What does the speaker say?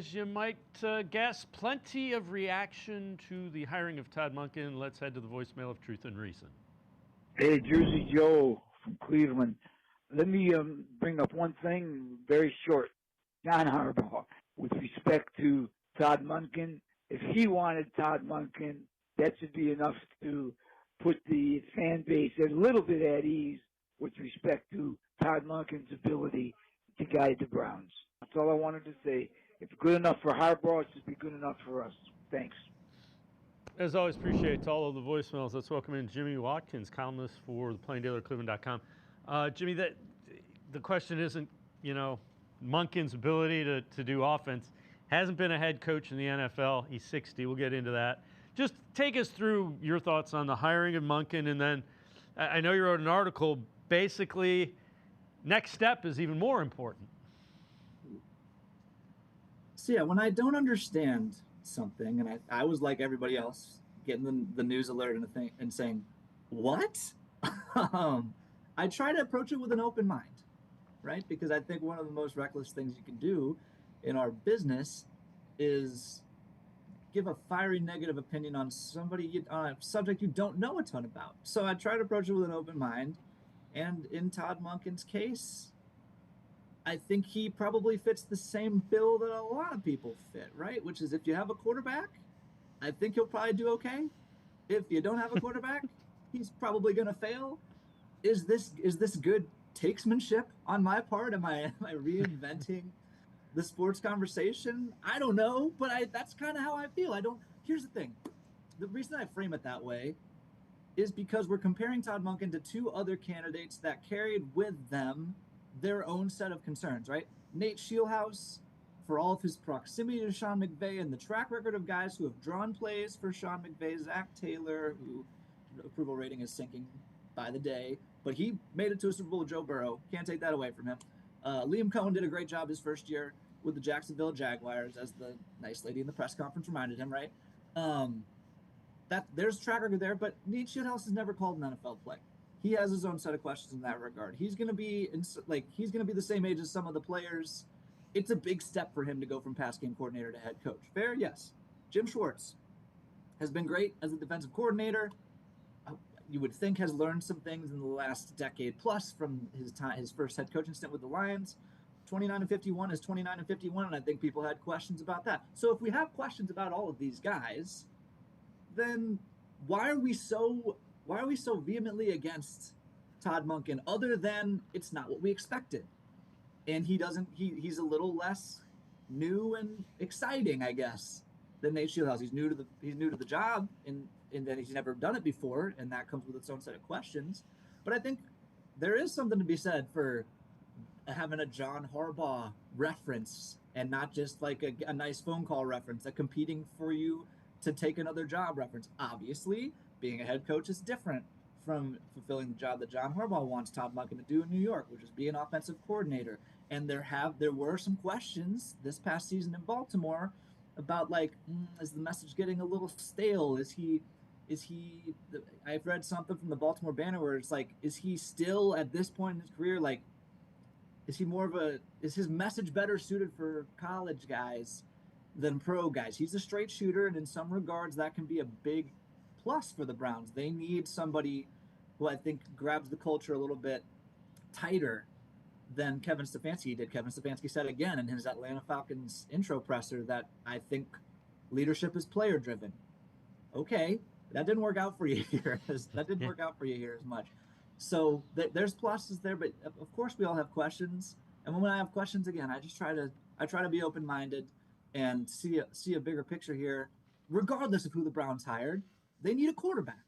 As you might guess, plenty of reaction to the hiring of Todd Monken. Let's head to the voicemail of Truth and Reason. Hey, Jersey Joe from Cleveland. Let me bring up one thing very short. John Harbaugh, with respect to Todd Monken, if he wanted Todd Monken, that should be enough to put the fan base a little bit at ease with respect to Todd Monken's ability to guide the Browns. That's all I wanted to say. If it's good enough for Harbaugh, it should be good enough for us. Thanks. As always, appreciate all of the voicemails. Let's welcome in Jimmy Watkins, columnist for the Plain-Dealer, cleveland.com. Jimmy, the question isn't, Monken's ability to do offense. Hasn't been a head coach in the NFL. He's 60. We'll get into that. Just take us through your thoughts on the hiring of Monken, and then I know you wrote an article. Basically, next step is even more important. So yeah, when I don't understand something, and I was like everybody else, getting the news alert and saying, what? I try to approach it with an open mind, right? Because I think one of the most reckless things you can do in our business is give a fiery negative opinion on on a subject you don't know a ton about. So I try to approach it with an open mind. And in Todd Monken's case, I think he probably fits the same bill that a lot of people fit, right? Which is, if you have a quarterback, I think he'll probably do okay. If you don't have a quarterback, he's probably going to fail. Is this good takesmanship on my part? Am I reinventing the sports conversation? I don't know, but that's kind of how I feel. Here's the thing. The reason I frame it that way is because we're comparing Todd Monken to two other candidates that carried with them their own set of concerns, right? Nate Scheelhaus, for all of his proximity to Sean McVay and the track record of guys who have drawn plays for Sean McVay, Zach Taylor, who approval rating is sinking by the day, but he made it to a Super Bowl with Joe Burrow. Can't take that away from him. Liam Cohen did a great job his first year with the Jacksonville Jaguars, as the nice lady in the press conference reminded him, right? That there's track record there, but Nate Scheelhaus has never called an NFL play. He has his own set of questions in that regard. He's going to be the same age as some of the players. It's a big step for him to go from pass game coordinator to head coach. Fair? Yes. Jim Schwartz has been great as a defensive coordinator. You would think has learned some things in the last decade plus from his first head coaching stint with the Lions. 29-51 is 29-51, and I think people had questions about that. So if we have questions about all of these guys, then why are we so vehemently against Todd Monken, other than it's not what we expected? And he's a little less new and exciting, I guess, than Nate Scheelhaus. He's new to the job in that he's never done it before, and that comes with its own set of questions. But I think there is something to be said for having a John Harbaugh reference and not just like a nice phone call reference, a competing for you to take another job reference. Obviously, being a head coach is different from fulfilling the job that John Harbaugh wants Todd Monken to do in New York, which is be an offensive coordinator. And there were some questions this past season in Baltimore about is the message getting a little stale? I've read something from the Baltimore Banner where it's like, is he still at this point in his career, is his message better suited for college guys than pro guys? He's a straight shooter, and in some regards that can be a big plus for the Browns. They need somebody who I think grabs the culture a little bit tighter than Kevin Stefanski did. Kevin Stefanski said again in his Atlanta Falcons intro presser that I think leadership is player driven. Okay, that didn't work out for you here. That didn't work out for you here as much. So there's pluses there, but of course we all have questions. And when I have questions, again, I try to be open minded and see a bigger picture here. Regardless of who the Browns hired, they need a quarterback.